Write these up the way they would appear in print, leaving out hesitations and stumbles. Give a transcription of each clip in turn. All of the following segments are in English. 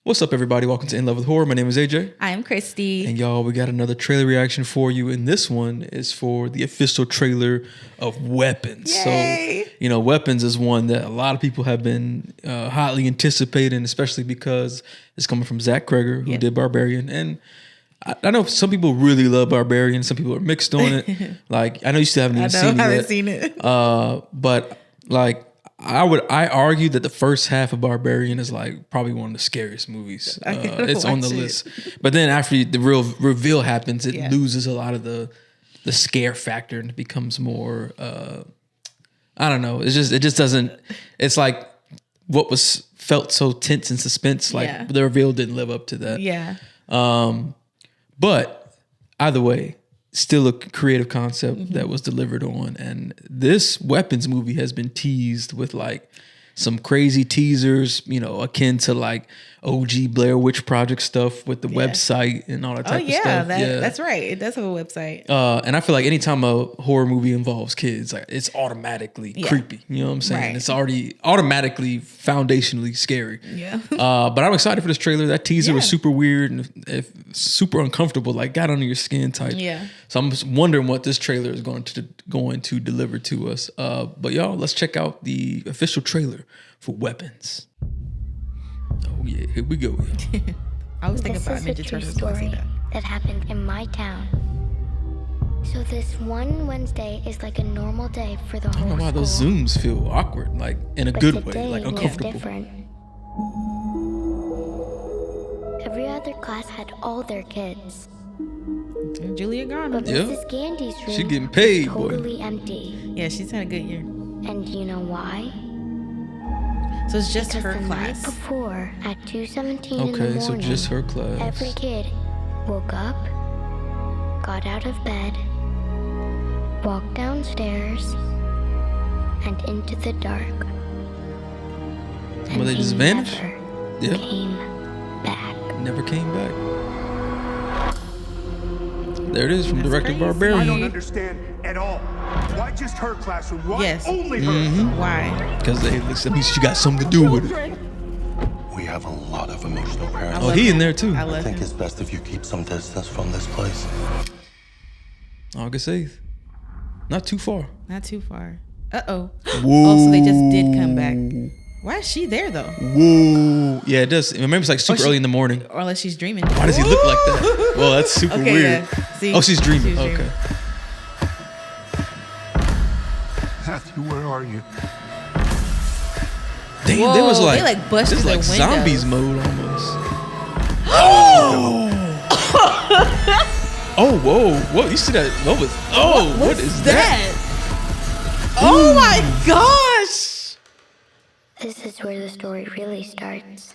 What's up, everybody? Welcome to In Love with Horror. My name is AJ. I'm Christy. And y'all, we got another trailer reaction for you. And this one is for the official trailer of Weapons. Yay! So, Weapons is one that a lot of people have been hotly anticipating, especially because it's coming from Zach Cregger, who did Barbarian. And I know some people really love Barbarian. Some people are mixed on it. I know you still haven't even seen it. I haven't seen it. But I argue that the first half of Barbarian is probably one of the scariest movies. It's on the list. But then after the real reveal happens, it loses a lot of the scare factor and it becomes more I don't know. It just doesn't. It's like what was felt so tense and suspense. The reveal didn't live up to that. Yeah. But either way, still a creative concept that was delivered on. And this Weapons movie has been teased with some crazy teasers, akin to OG Blair Witch Project stuff with the website and all that type of stuff. That's right. It does have a website. And I feel like anytime a horror movie involves kids, it's automatically creepy. You know what I'm saying? Right. It's already automatically foundationally scary. Yeah. But I'm excited for this trailer. That teaser was super weird and super uncomfortable, got under your skin type. Yeah. So I'm just wondering what this trailer is going to deliver to us. But y'all, let's check out the official trailer for Weapons. Oh yeah, here we go. I was thinking about This is a Ninja true Turtles. story that happened in my town. So this one Wednesday is like a normal day for the I don't whole know why school. those zooms feel awkward, in a But good today way, was uncomfortable. different. Every other class had all their kids, Julia Garner. but Yeah. Mrs. Gandy's room She getting paid, was boy. totally empty. Yeah, she's had a good year. And you know why? So it's just Because her the class. night before, at 2:17 in the Okay, morning, so just her class. every kid woke up, got out of bed, walked downstairs, and into the dark. Well, they just vanished? Never Yeah. came back. Never came back. There it is from director crazy. I Barbarian. don't understand at all. Why just her classroom? Why Yes. only her? Why? Because that means she got something to do with it. We have a lot of emotional parents. Oh, he in there too. I I love think him. it's best if you keep some distance from this place. August 8th. Not too far. Not too far. Uh-oh. Whoa. Oh, so they just did come back. Why is she there, though? Whoa. Yeah, it does. Remember, it's super she- early in the morning. Or unless she's dreaming. Why does he look like that? Well, that's super Okay, weird. yeah. See? Oh, she's dreaming. She's Okay. dreaming. Matthew, where are you? Damn, Whoa, there was they, bust this through is the zombies windows. mode almost. Oh, whoa. Whoa, you see that? What is that? Oh my gosh! This is where the story really starts.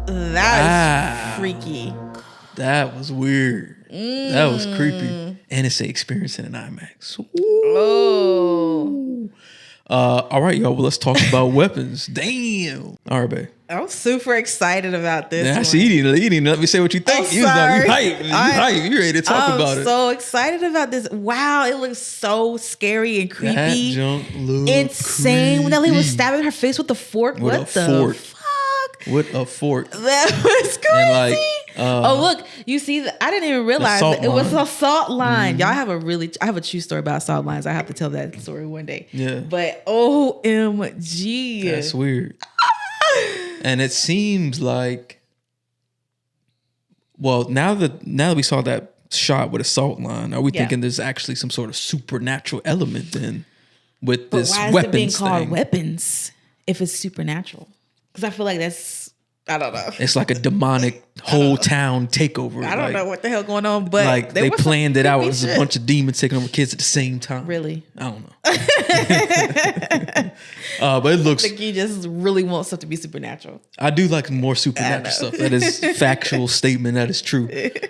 That's freaky. That was weird. That was creepy. And it's a experience in an IMAX. Oh. All right, y'all. Well, let's talk about Weapons. Damn. All right, babe. I'm super excited about this. Yeah, I one. see you didn't let me say what you think. I'm You was like, you sorry. hype. You ready to talk about it. I'm so excited about this. Wow, it looks so scary and That creepy. junk look Insane. When that lady was creepy. stabbing her face with the fork. With what a the fork. fuck? With a fork. That was crazy. And oh, look, you see, I didn't even realize salt that it was line. a salt line. Y'all have I have a true story about salt lines. I have to tell that story one day. Yeah. But OMG. That's weird. And it seems like, well, now that we saw that shot with a salt line, are we thinking there's actually some sort of supernatural element then with But this why is weapons it being called thing? weapons if it's supernatural? Because I feel like that's, I don't know. It's like a demonic whole town takeover. I don't know what the hell going on, but there they was some planned it out creepy as a shit. bunch of demons taking over kids at the same time. Really? I don't know. But it looks. Like you just really want stuff to be supernatural. I do like more supernatural stuff. That is factual statement. That is true.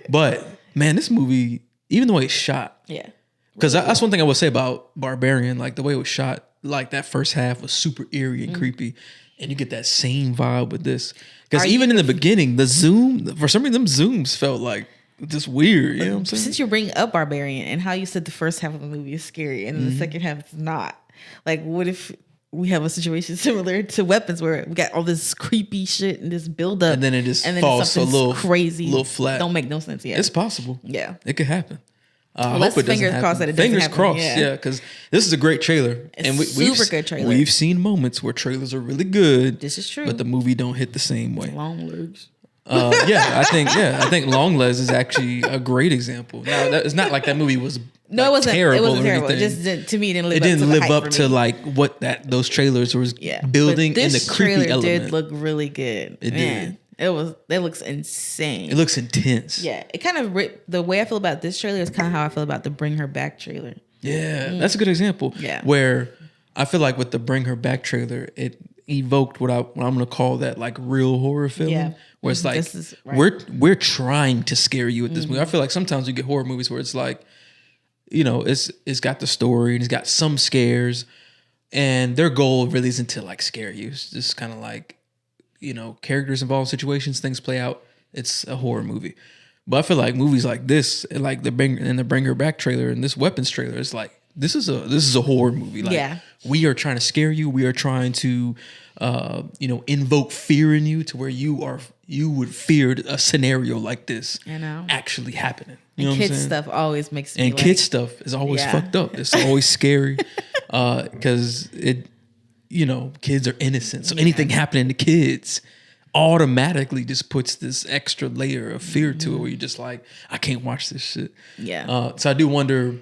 But man, this movie, even the way it's shot, Yeah. because that's one thing I would say about Barbarian. Like the way it was shot, like that first half was super eerie and creepy, and you get that same vibe with this. Because Are even you- in the beginning, the zoom, for some reason, them zooms felt like just weird. You know what I'm saying? Since you're bringing up Barbarian and how you said the first half of the movie is scary and the second half is not, like, what if we have a situation similar to Weapons where we got all this creepy shit and this build up, and then it just falls a little crazy, little flat. Don't make no sense. Yeah, It's possible. Yeah. It could happen. I let's hope it doesn't fingers happen. crossed that it doesn't Fingers happen. crossed, Yeah. because this is a great trailer, It's we've super good trailer. We've seen moments where trailers are really good. This is true. but the movie don't hit the same way. Long legs. I think Longlegs is actually a great example. Now, it's not like that movie was No, like, it wasn't terrible. It wasn't or terrible. It anything. just didn't, to me, it didn't live It up to didn't the live hype up for to me. like what those trailers was building But in this the creepy trailer element. did look really good. It Man, did. It looks insane. It looks intense. Yeah, it kind of the way I feel about this trailer is kind of how I feel about the Bring Her Back trailer. Yeah, that's a good example. Yeah. Where I feel like with the Bring Her Back trailer, it evoked what I'm going to call that like real horror feeling. Yeah. Where it's like This is right. we're trying to scare you with this movie. I feel like sometimes you get horror movies where it's like, it's got the story and it's got some scares, and their goal really isn't to like scare you. It's just kind of like, characters involved, situations, things play out. It's a horror movie. But I feel like movies like this, like the Bring Her Back trailer and this Weapons trailer, is like this is a horror movie. Like, Yeah. we are trying to scare you. We are trying to, invoke fear in you to where you would fear a scenario like this actually happening. You know what I'm Kids saying? stuff always makes me And like, kid stuff is always Yeah. fucked up. It's always scary because kids are innocent. So anything happening to kids automatically just puts this extra layer of fear to it where you're just like, I can't watch this shit. Yeah. So I do wonder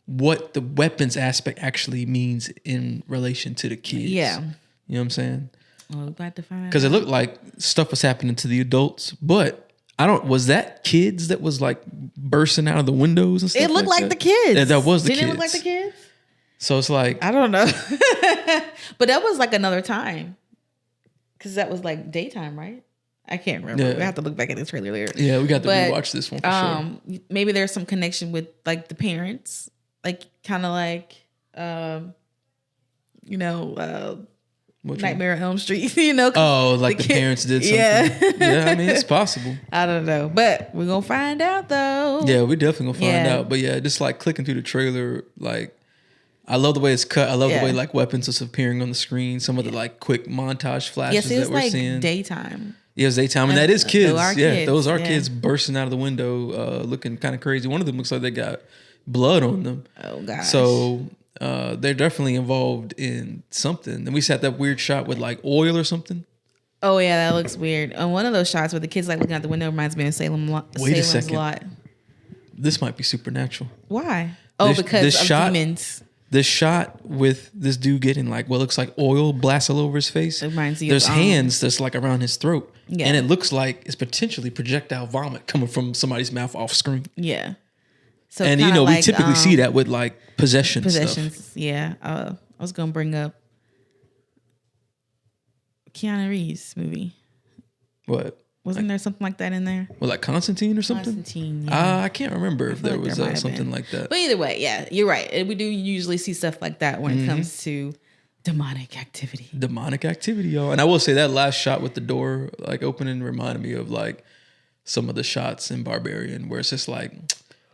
what the weapons aspect actually means in relation to the kids. Yeah. You know what I'm saying? Well, we're glad to find out. Because it looked like stuff was happening to the adults, but was that kids that was like bursting out of the windows and stuff? It looked like that? the kids. Yeah, that was the Didn't kids. it look like the kids? So it's like, I don't know. But that was like another time. Because that was like daytime, right? I can't remember. Yeah. We have to look back at this trailer later. yeah, we got to But, rewatch this one for sure. Maybe there's some connection with like the parents. Like kind of like, Which one? Nightmare on Elm Street, 'cause Oh, like the kid- parents did something. Yeah. Yeah, I mean, it's possible. I don't know. But we're going to find out though. Yeah, we definitely gonna find Yeah. out. But yeah, just like clicking through the trailer, like I love the way it's cut. I love the Yeah. way like weapons is appearing on the screen. Some of the like quick montage flashes Yes, it was that we're like seeing. daytime. Yeah, it's daytime, and that is Those kids. are Yeah, kids, those are yeah. kids bursting out of the window, looking kind of crazy. One of them looks like they got blood on them. Oh gosh. So they're definitely involved in something. And we set that weird shot with like oil or something. Oh yeah, that looks weird. On one of those shots where the kids like looking out the window reminds me of Wait a Salem's second. Lot. This might be supernatural. Why? Oh, This- because this of shot- demons. This shot with this dude getting like what looks like oil blasted all over his face. It reminds you There's of, hands that's like around his throat. Yeah. And it looks like it's potentially projectile vomit coming from somebody's mouth off screen. Yeah. So And kinda we like, typically see that with like possessions. possessions. Yeah. I was gonna bring up Keanu Reeves movie. What? Wasn't there something like that in there? Well, like Constantine or something? Constantine. Yeah. I can't remember if feel there like was there might have something been. like that. But either way, yeah, you're right. And we do usually see stuff like that when it comes to demonic activity. Demonic activity, y'all. And I will say that last shot with the door like opening reminded me of like some of the shots in Barbarian where it's just like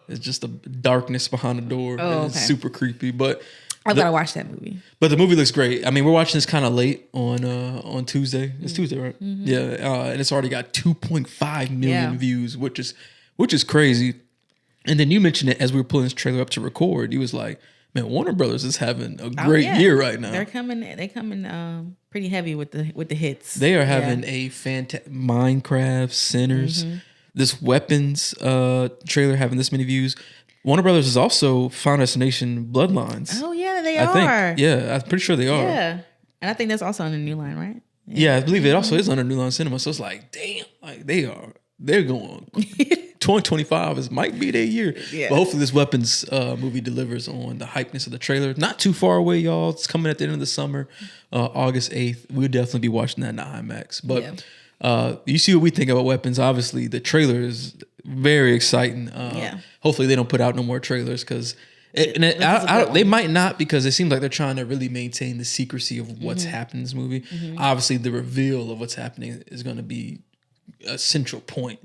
it's just a darkness behind the door. Oh, and it's okay. super creepy. But I've got to watch that movie. the movie looks great. I mean, we're watching this kind of late on Tuesday. It's Tuesday, right? Yeah, and it's already got 2.5 million Yeah. views, which is crazy. And then you mentioned it as we were pulling this trailer up to record. You was like, "Man, Warner Brothers is having a great year right now. They're coming pretty heavy with the hits. They are having a fantastic Minecraft, Sinners, this Weapons trailer having this many views. Warner Brothers has also Final Destination Bloodlines. Oh yeah, they I are. think. Yeah, I'm pretty sure they are. Yeah. And I think that's also on the New Line, right? Yeah, I believe it also is under New Line Cinema. So it's like, damn, like they're going. 2025 might be their year. Yeah. But hopefully this Weapons movie delivers on the hypeness of the trailer. Not too far away, y'all. It's coming at the end of the summer, August 8th. We'll definitely be watching that in the IMAX. But you see what we think about Weapons. Obviously, the trailer is very exciting. Hopefully they don't put out no more trailers because they might not, because it seems like they're trying to really maintain the secrecy of what's happening in this movie. Obviously, the reveal of what's happening is going to be a central point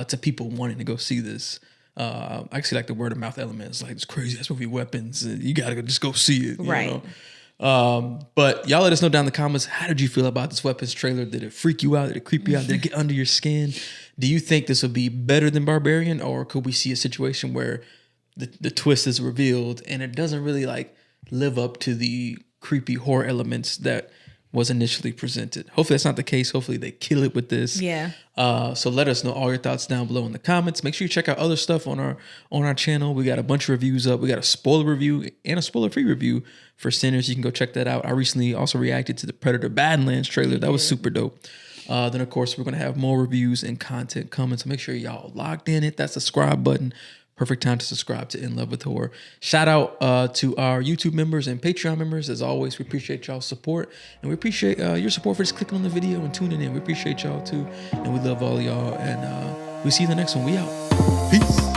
to people wanting to go see this. I actually like the word of mouth element. It's like, it's crazy. That's movie Weapons. You got to just go see it. You Right. know? But y'all let us know down in the comments, how did you feel about this Weapons trailer? Did it freak you out? Did it creep you out? Did it get under your skin? Do you think this will be better than Barbarian, or could we see a situation where the twist is revealed and it doesn't really like live up to the creepy horror elements that was initially presented? Hopefully that's not the case. Hopefully they kill it with this. Yeah. So let us know all your thoughts down below in the comments. Make sure you check out other stuff on our channel. We got a bunch of reviews up. We got a spoiler review and a spoiler-free review for Sinners. You can go check that out. I recently also reacted to the Predator Badlands trailer. That was super dope. Then of course we're gonna have more reviews and content coming. So make sure y'all logged in. Hit that subscribe button. Perfect time to subscribe to In Love with Horror. Shout out to our YouTube members and Patreon members. As always, we appreciate y'all's support. And we appreciate your support for just clicking on the video and tuning in. We appreciate y'all too. And we love all y'all. And we see you in the next one. We out. Peace.